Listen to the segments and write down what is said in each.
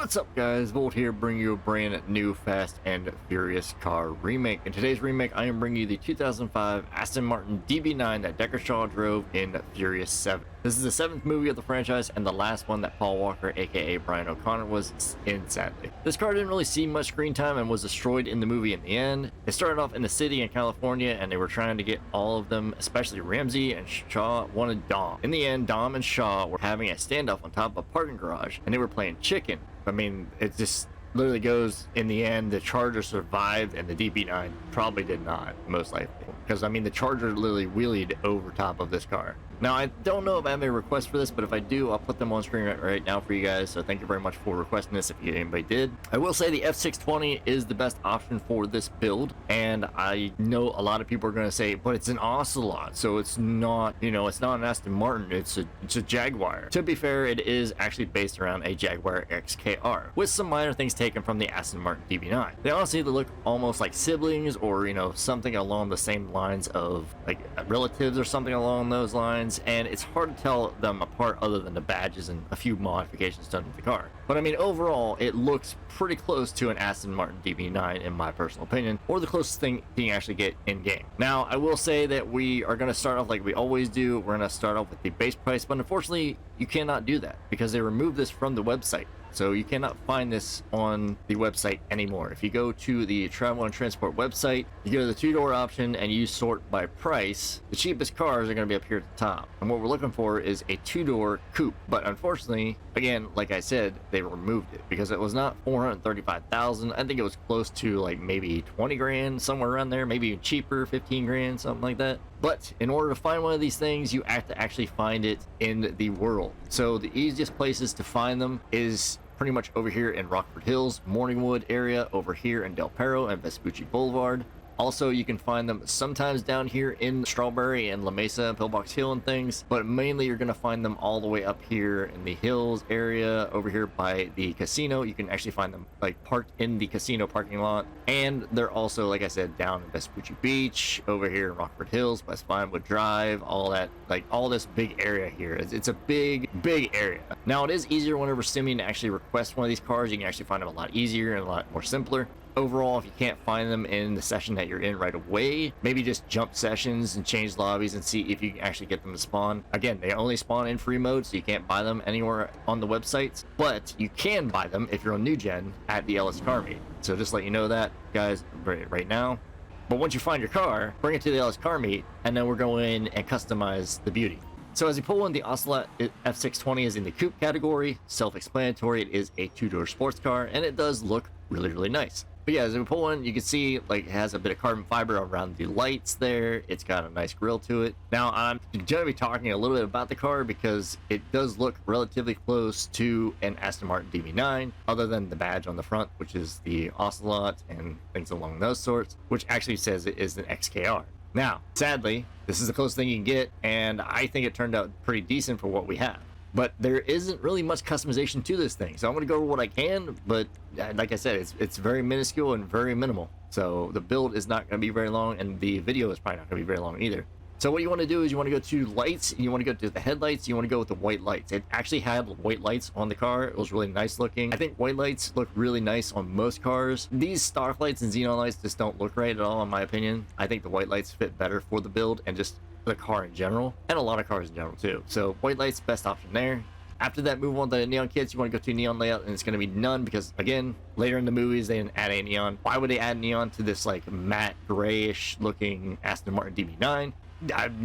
What's up, guys? Volt here, bringing you a brand new Fast and Furious car remake. In today's remake, I am bringing you the 2005 Aston Martin DB9 that Deckard Shaw drove in Furious 7. This is the 7th movie of the franchise and the last one that Paul Walker, aka Brian O'Connor, was in, sadly. This car didn't really see much screen time and was destroyed in the movie in the end. It started off in the city in California and they were trying to get all of them, especially Ramsey and Shaw, wanted Dom. In the end, Dom and Shaw were having a standoff on top of a parking garage and they were playing chicken. I mean, it just literally goes, in the end, the Charger survived and the DB9 probably did not, most likely. Because, I mean, the Charger literally wheelied over top of this car. Now, I don't know if I have a request for this, but if I do, I'll put them on screen right now for you guys. So thank you very much for requesting this if anybody did. I will say the F620 is the best option for this build. And I know a lot of people are going to say, but it's an Ocelot. So it's not, you know, it's not an Aston Martin. It's a Jaguar. To be fair, it is actually based around a Jaguar XKR with some minor things taken from the Aston Martin DB9. They honestly look almost like siblings or, you know, something along the same lines of like relatives or something along those lines. And it's hard to tell them apart other than the badges and a few modifications done with the car. But I mean, overall, it looks pretty close to an Aston Martin DB9 in my personal opinion, or the closest thing you can actually get in game. Now, I will say that we are going to start off like we always do. We're going to start off with the base price, but unfortunately, you cannot do that because they removed this from the website. So you cannot find this on the website anymore. If you go to the Travel and Transport website, you go to the two-door option and you sort by price, the cheapest cars are going to be up here at the top. And what we're looking for is a two-door coupe. But unfortunately, again, like I said, they removed it because it was not $435,000. I think it was close to like maybe 20 grand, somewhere around there, maybe even cheaper, 15 grand, something like that. But in order to find one of these things, you have to actually find it in the world. So the easiest places to find them is pretty much over here in Rockford Hills, Morningwood area, over here in Del Perro and Vespucci Boulevard. Also, you can find them sometimes down here in Strawberry and La Mesa, Pillbox Hill and things, but mainly you're going to find them all the way up here in the Hills area, over here by the casino. You can actually find them like parked in the casino parking lot, and they're also, like I said, down in Vespucci Beach, over here in Rockford Hills, West Vinewood Drive, all that, like all this big area here. It's a big area. Now, it is easier whenever simming to actually request one of these cars. You can actually find them a lot easier and a lot more simpler. Overall, if you can't find them in the session that you're in right away, maybe just jump sessions and change lobbies and see if you can actually get them to spawn. Again, they only spawn in free mode, so you can't buy them anywhere on the websites, but you can buy them if you're on New Gen at the Ellis Car Meet. So just let you know that, guys, right now. But once you find your car, bring it to the Ellis Car Meet, and then we're going in and customize the beauty. So as you pull in, the Ocelot F620 is in the coupe category. Self-explanatory, it is a two-door sports car, and it does look really nice. But yeah, as we pull in, you can see like it has a bit of carbon fiber around the lights there. It's got a nice grille to it. Now, I'm going to be talking a little bit about the car because it does look relatively close to an Aston Martin DB9, other than the badge on the front, which is the Ocelot and things along those sorts, which actually says it is an XKR. Now, sadly, this is the closest thing you can get, and I think it turned out pretty decent for what we have. But there isn't really much customization to this thing, so I'm going to go over what I can, but like I said, it's very minuscule and very minimal. So the build is not going to be very long, and the video is probably not going to be very long either. So what you want to do is you want to go to lights, and you want to go to the headlights, you want to go with the white lights. It actually had white lights on the car. It was really nice looking. I think white lights look really nice on most cars. These stock lights and xenon lights just don't look right at all, in my opinion. I think the white lights fit better for the build and just the car in general, and a lot of cars in general too. So white lights, best option there. After that, move on to the neon kits. You want to go to neon layout, and it's going to be none because, again, later in the movies they didn't add a neon. Why would they add neon to this like matte grayish looking Aston Martin DB9?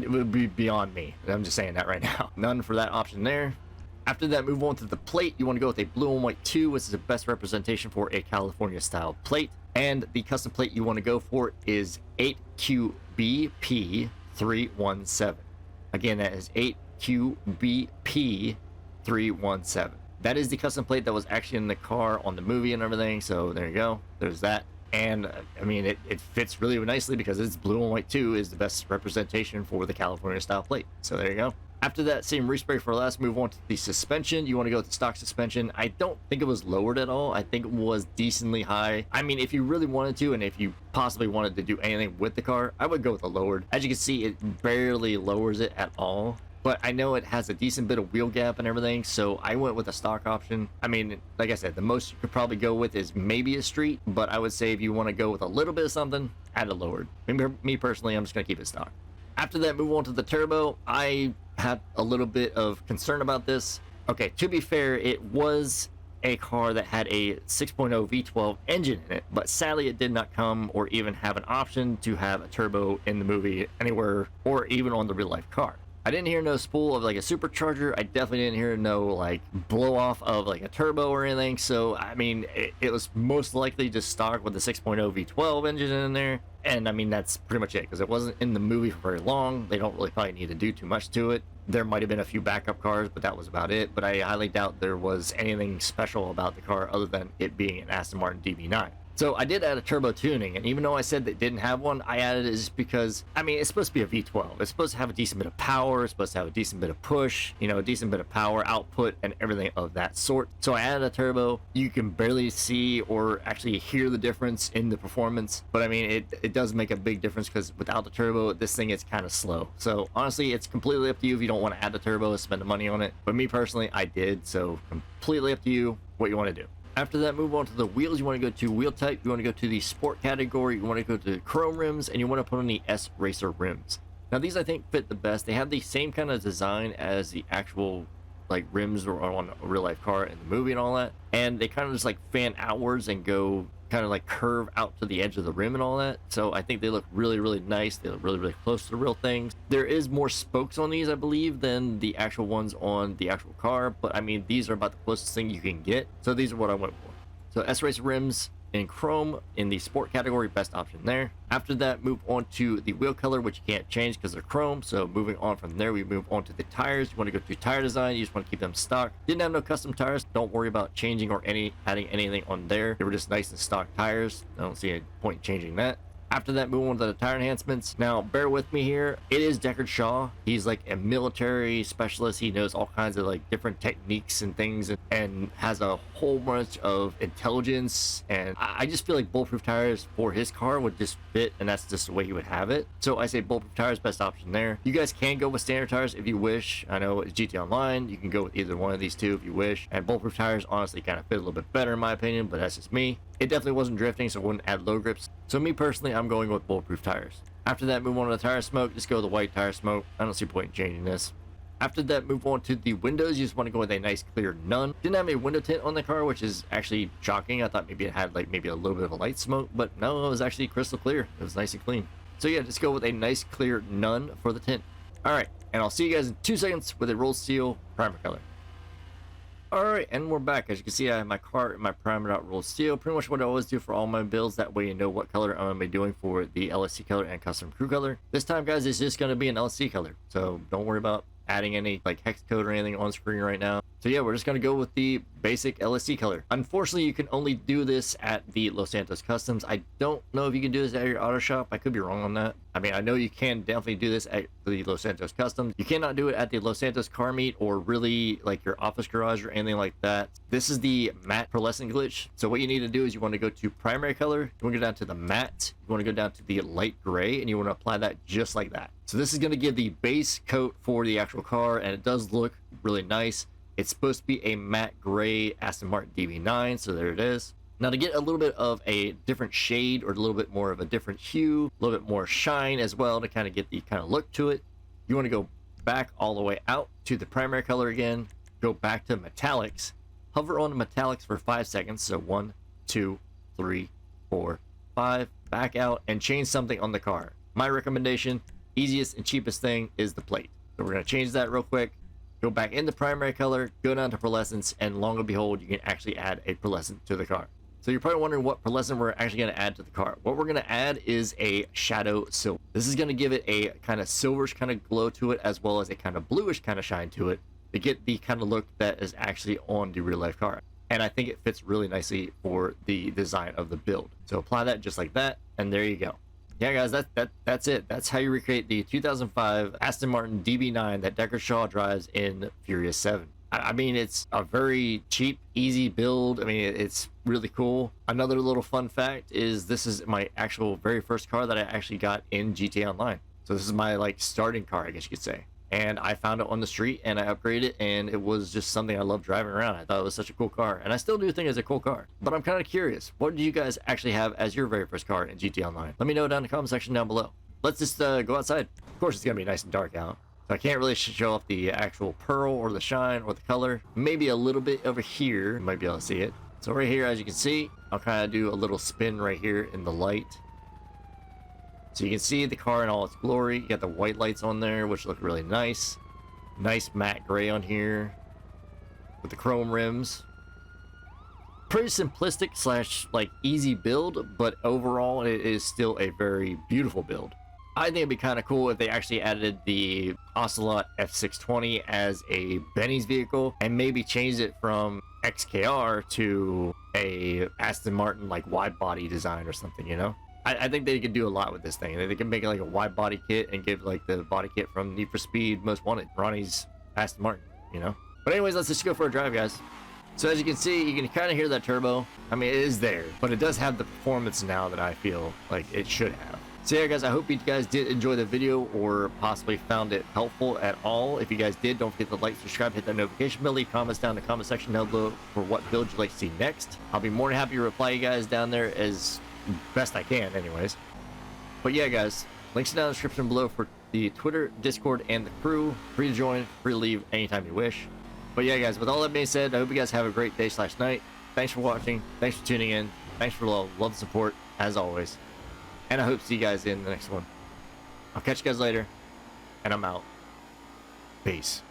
It would be beyond me. I'm just saying that right now. None for that option there. After that, move on to the plate. You want to go with a blue and white 2, which is the best representation for a California style plate. And the custom plate you want to go for is 8QBP317. Again, that is 8QBP317. That is the custom plate that was actually in the car on the movie and everything. So there you go. There's that. And I mean, it fits really nicely because it's blue and white 2 is the best representation for the California style plate. So there you go. After that, same respray for last, move on to the suspension. You want to go with the stock suspension. I don't think it was lowered at all. I think it was decently high. I mean, if you really wanted to, and if you possibly wanted to do anything with the car, I would go with the lowered. As you can see, it barely lowers it at all. but I know it has a decent bit of wheel gap and everything, so I went with a stock option. I mean, like I said, the most you could probably go with is maybe a street, but I would say if you want to go with a little bit of something, add a lowered. Me personally, I'm just going to keep it stock. After that, move on to the turbo. I had a little bit of concern about this. Okay, to be fair, it was a car that had a 6.0 V12 engine in it, but sadly it did not come or even have an option to have a turbo in the movie anywhere or even on the real life car. I didn't hear no spool of like a supercharger. I definitely didn't hear no like blow off of like a turbo or anything. So I mean, it was most likely just stock with the 6.0 V12 engine in there. And I mean, that's pretty much it, because it wasn't in the movie for very long. They don't really probably need to do too much to it. There might have been a few backup cars, but that was about it. But I highly doubt there was anything special about the car other than it being an Aston Martin DB9. So I did add a turbo tuning, and even though I said that it didn't have one, I added it just because, I mean, it's supposed to be a V12. It's supposed to have a decent bit of power. It's supposed to have a decent bit of push, you know, a decent bit of power output and everything of that sort. So I added a turbo. You can barely see or actually hear the difference in the performance, but I mean, it does make a big difference, because without the turbo, this thing is kind of slow. So honestly, it's completely up to you if you don't want to add the turbo, spend the money on it. But me personally, I did. So completely up to you what you want to do. After that, move on to the wheels. You want to go to wheel type, you want to go to the sport category, you want to go to chrome rims, and you want to put on the S Racer rims. Now these I think fit the best. They have the same kind of design as the actual like rims or on a real life car in the movie and all that, and they kind of just like fan outwards and go kind of like curve out to the edge of the rim and all that. So I think they look really, really nice. They look really, really close to the real things. There is more spokes on these, I believe, than the actual ones on the actual car, but I mean, these are about the closest thing you can get. So these are what I went for. So S-Racer rims in chrome in the sport category, best option there. After that, move on to the wheel color, which you can't change because they're chrome. So moving on from there, we move on to the tires. You want to go to tire design, you just want to keep them stock. Didn't have no custom tires, don't worry about changing or adding anything on there. They were just nice and stock tires. I don't see a point in changing that. After that, move on to the tire enhancements. Now, bear with me here. It is Deckard Shaw. He's like a military specialist. He knows all kinds of like different techniques and things, and has a whole bunch of intelligence. And I just feel like bulletproof tires for his car would just fit, and that's just the way he would have it. So I say bulletproof tires, best option there. You guys can go with standard tires if you wish. I know it's GT Online. You can go with either one of these two if you wish. And bulletproof tires honestly kind of fit a little bit better in my opinion, but that's just me. It definitely wasn't drifting, so I wouldn't add low grips. So me personally, I'm going with bulletproof tires. After that, move on to the tire smoke. Just go with the white tire smoke. I don't see a point in changing this. After that, move on to the windows. You just want to go with a nice clear none. Didn't have a window tint on the car, which is actually shocking. I thought maybe it had like maybe a little bit of a light smoke, but no, it was actually crystal clear. It was nice and clean. So yeah, just go with a nice clear none for the tint. All right, and I'll see you guys in 2 seconds with a rolled steel primer color. Alright, and we're back. As you can see, I have my car in my primed out rolled steel. Pretty much what I always do for all my builds. That way you know what color I'm going to be doing for the LSC color and custom crew color. This time, guys, it's just going to be an LSC color. So don't worry about adding any like hex code or anything on screen right now. So yeah, we're just going to go with the basic LSC color. Unfortunately, you can only do this at the Los Santos Customs. I don't know if you can do this at your auto shop. I could be wrong on that. I mean, I know you can definitely do this at the Los Santos Customs. You cannot do it at the Los Santos car meet or really like your office garage or anything like that. This is the matte pearlescent glitch. So what you need to do is you want to go to primary color. You want to go down to the matte. You want to go down to the light gray, and you want to apply that just like that. So this is going to give the base coat for the actual car, and it does look really nice. It's supposed to be a matte gray Aston Martin DB9, so there it is. Now to get a little bit of a different shade or a little bit more of a different hue, a little bit more shine as well to kind of get the kind of look to it, you want to go back all the way out to the primary color again, go back to metallics, hover on the metallics for 5 seconds, so 1, 2, 3, 4, 5, back out and change something on the car. My recommendation, easiest and cheapest thing is the plate. So we're going to change that real quick. Go back in the primary color, go down to pearlescence, and long and behold, you can actually add a pearlescent to the car. So you're probably wondering what pearlescent we're actually going to add to the car. What we're going to add is a shadow silver. This is going to give it a kind of silverish kind of glow to it, as well as a kind of bluish kind of shine to it, to get the kind of look that is actually on the real life car. And I think it fits really nicely for the design of the build. So apply that just like that, and there you go. Yeah, guys, that's it. That's how you recreate the 2005 Aston Martin DB9 that Deckard Shaw drives in Furious 7. I mean, it's a very cheap, easy build. I mean, it's really cool. Another little fun fact is this is my actual very first car that I actually got in GTA Online. So this is my like starting car, I guess you could say. and I found it on the street and I upgraded it, and it was just something I love driving around. I thought it was such a cool car, and I still do think it's a cool car. But I'm kind of curious, what do you guys actually have as your very first car in GT Online? Let me know down in the comment section down below. Let's just go outside. Of course, it's gonna be nice and dark out, so I can't really show off the actual pearl or the shine or the color. Maybe a little bit over here, you might be able to see it. So right here, as you can see, I'll kind of do a little spin right here in the light. So you can see the car in all its glory. You got the white lights on there, which look really nice. Nice matte gray on here with the chrome rims. Pretty simplistic slash like easy build, but overall it is still a very beautiful build. I think it'd be kind of cool if they actually added the Ocelot F620 as a Benny's vehicle and maybe changed it from XKR to a Aston Martin like wide body design or something, you know? I think they could do a lot with this thing. They can make it like a wide body kit and give like the body kit from Need for Speed Most Wanted, Ronnie's Aston Martin, you know? But anyways, let's just go for a drive, guys. So as you can see, you can kind of hear that turbo. I mean, it is there, but it does have the performance now that I feel like it should have. So yeah, guys, I hope you guys did enjoy the video or possibly found it helpful at all. If you guys did, don't forget to like, subscribe, hit that notification bell, leave comments down in the comment section down below for what build you'd like to see next. I'll be more than happy to reply you guys down there as best I can anyways. But yeah, guys, links down in the description below for the Twitter, Discord, and the crew. Free to join, free to leave anytime you wish. But yeah, guys, with all that being said, I hope you guys have a great day slash night. Thanks for watching, thanks for tuning in, thanks for love and support as always, and I hope to see you guys in the next one. I'll catch you guys later, and I'm out. Peace.